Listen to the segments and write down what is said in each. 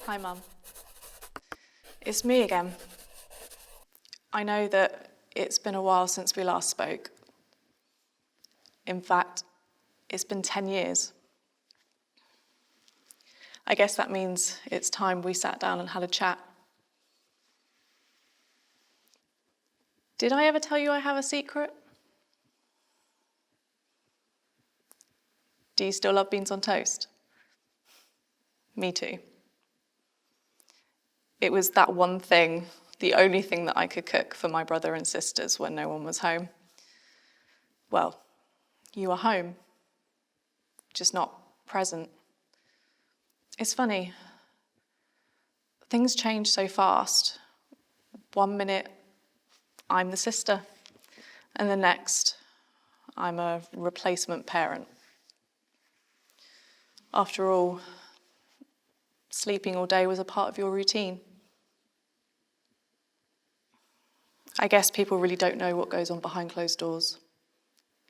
Hi, Mum. It's me again. I know that it's been a while since we last spoke. In fact, it's been 10 years. I guess that means it's time we sat down and had a chat. Did I ever tell you I have a secret? Do you still love beans on toast? Me too. It was that one thing, the only thing that I could cook for my brother and sisters when no one was home. Well, you were home, just not present. It's funny, things change so fast. 1 minute, I'm the sister, and the next, I'm a replacement parent. After all, sleeping all day was a part of your routine. I guess people really don't know what goes on behind closed doors,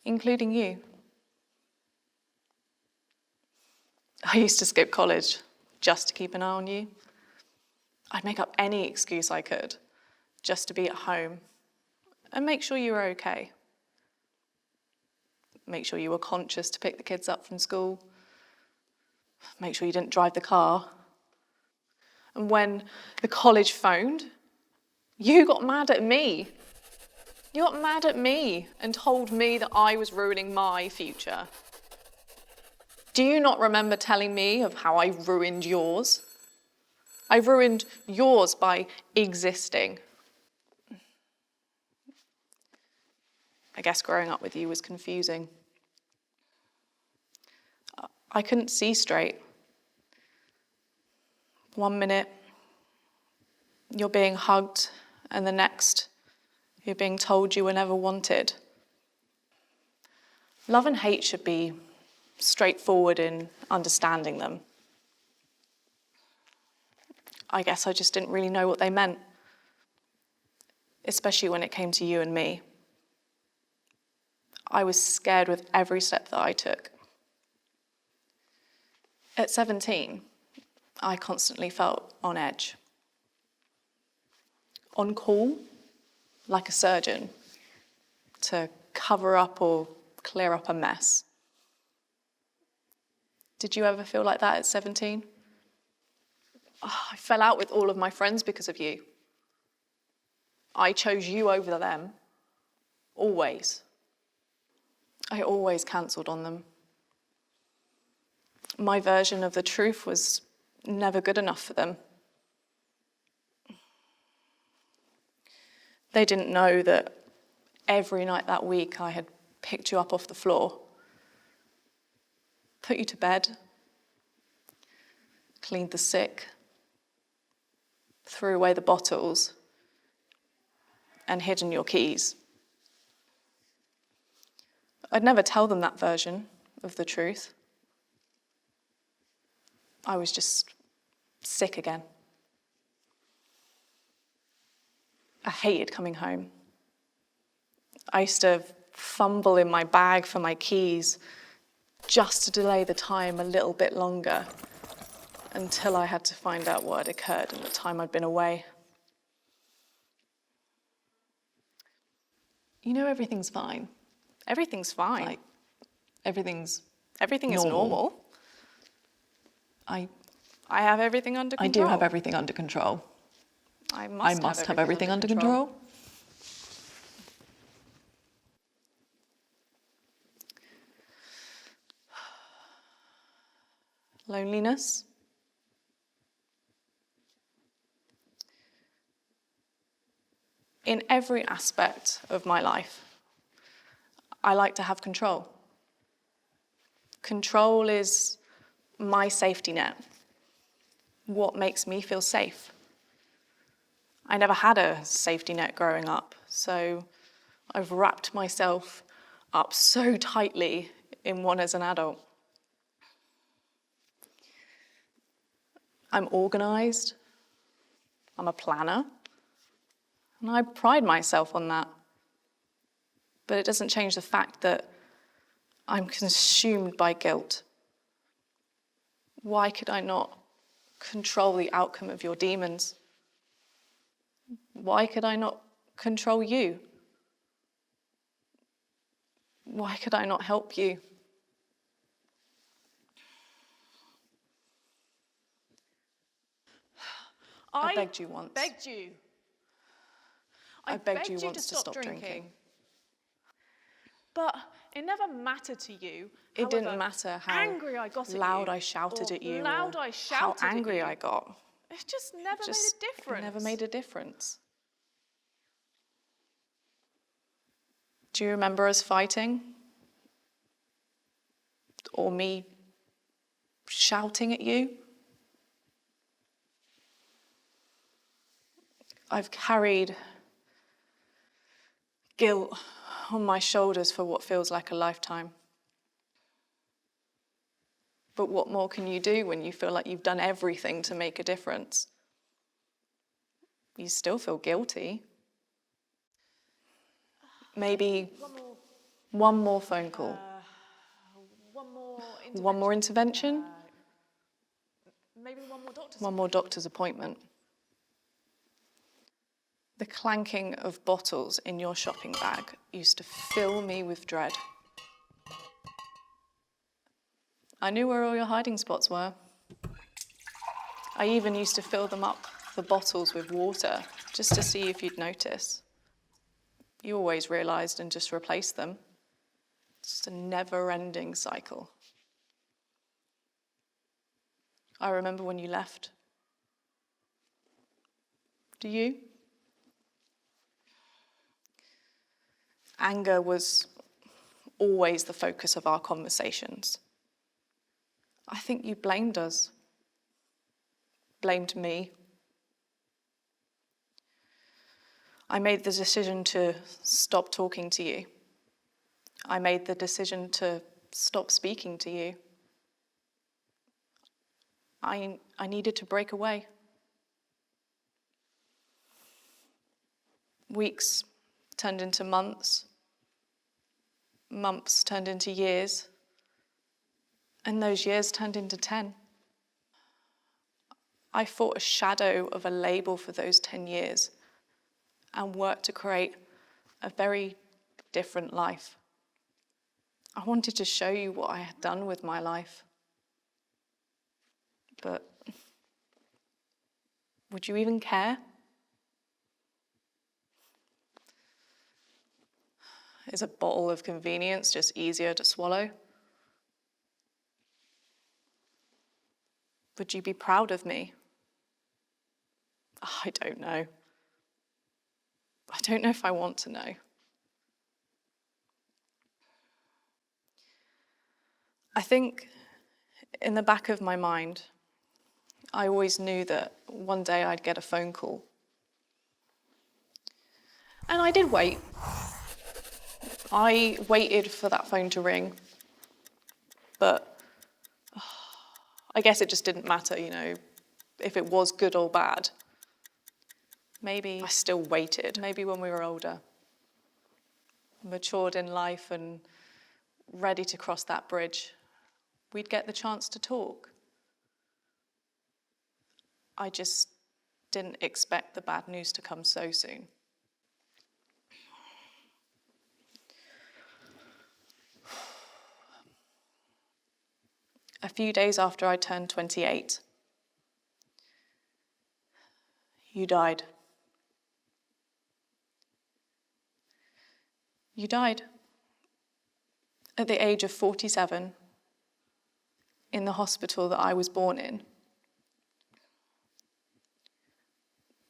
including you. I used to skip college just to keep an eye on you. I'd make up any excuse I could just to be at home and make sure you were okay. Make sure you were conscious to pick the kids up from school. Make sure you didn't drive the car. And when the college phoned, you got mad at me. You got mad at me and told me that I was ruining my future. Do you not remember telling me of how I ruined yours? I ruined yours by existing. I guess growing up with you was confusing. I couldn't see straight. 1 minute, you're being hugged, and the next, you're being told you were never wanted. Love and hate should be straightforward in understanding them. I guess I just didn't really know what they meant, especially when it came to you and me. I was scared with every step that I took. At 17, I constantly felt on edge. On call, like a surgeon, to cover up or clear up a mess. Did you ever feel like that at 17? I fell out with all of my friends because of you. I chose you over them, always. I always cancelled on them. My version of the truth was never good enough for them. They didn't know that every night that week I had picked you up off the floor, put you to bed, cleaned the sick, threw away the bottles, and hidden your keys. I'd never tell them that version of the truth. I was just sick again. I hated coming home. I used to fumble in my bag for my keys just to delay the time a little bit longer until I had to find out what had occurred in the time I'd been away. You know, everything's fine. Everything's fine. Like, everything is normal. I have everything under control. I do have everything under control. I I must have everything under control. Loneliness. In every aspect of my life, I like to have control. Control is my safety net. What makes me feel safe? I never had a safety net growing up, so I've wrapped myself up so tightly in one as an adult. I'm organised, I'm a planner, and I pride myself on that. But it doesn't change the fact that I'm consumed by guilt. Why could I not control the outcome of your demons. Why could I not control you? Why could I not help you? I begged you once. Begged you. I begged you once to stop drinking. But it never mattered to you. It didn't matter how angry I got at loud you, I shouted at you, loud or I shouted how angry at you. I got. It just never made a difference. Never made a difference. Do you remember us fighting? Or me shouting at you? I've carried guilt on my shoulders for what feels like a lifetime. But what more can you do when you feel like you've done everything to make a difference? You still feel guilty. Maybe one more phone call. One more intervention. Maybe one more doctor's appointment. The clanking of bottles in your shopping bag used to fill me with dread. I knew where all your hiding spots were. I even used to fill them up, the bottles, with water, just to see if you'd notice. You always realised and just replaced them. It's just a never-ending cycle. I remember when you left. Do you? Anger was always the focus of our conversations. I think you blamed us. Blamed me. I made the decision to stop talking to you. I made the decision to stop speaking to you. I needed to break away. Weeks turned into months. Months turned into years. And those years turned into 10. I fought a shadow of a label for those 10 years and worked to create a very different life. I wanted to show you what I had done with my life. But would you even care? Is a bottle of convenience just easier to swallow? Would you be proud of me? I don't know. I don't know if I want to know. I think in the back of my mind, I always knew that one day I'd get a phone call. And I did wait. I waited for that phone to ring. But I guess it just didn't matter, if it was good or bad. Maybe I still waited. Maybe when we were older, matured in life and ready to cross that bridge, we'd get the chance to talk. I just didn't expect the bad news to come so soon. A few days after I turned 28, you died. You died at the age of 47 in the hospital that I was born in,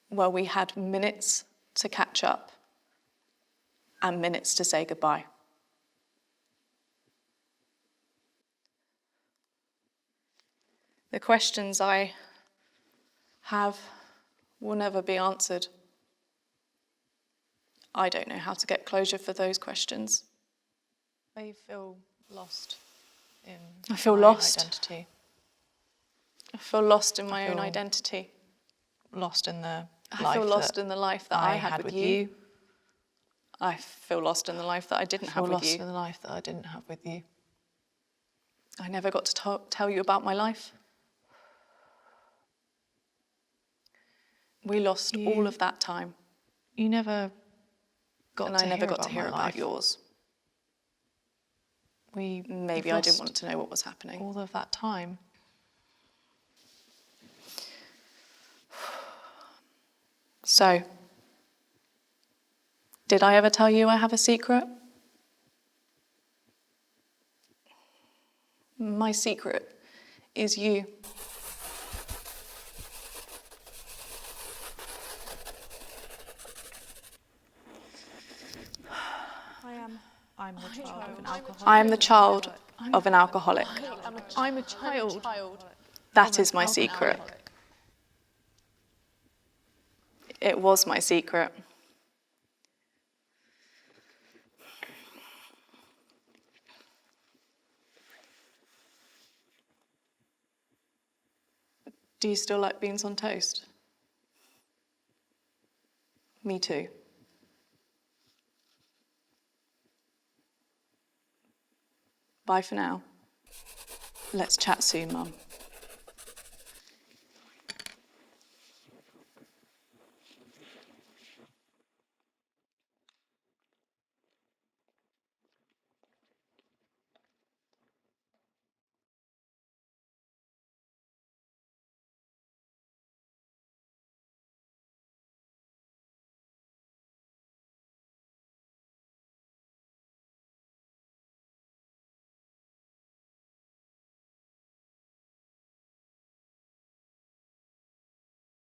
where we had minutes to catch up and minutes to say goodbye. The questions I have will never be answered. I don't know how to get closure for those questions. I feel lost in I feel my lost. identity. I feel lost in my own identity. Lost in the I life feel lost that in the life that I had with you. I feel lost in the life that I didn't have with lost you. in the life that I didn't have with you. I never got to tell you about my life. We lost all of that time. You never got And to I never hear got to about hear my about life. yours. We've Maybe I didn't lost want to know what was happening. all of that time. So, did I ever tell you I have a secret? My secret is you. I'm the child of an alcoholic. I am the child of an alcoholic. I'm a child. That is my secret. It was my secret. Do you still like beans on toast? Me too. Bye for now. Let's chat soon, Mum.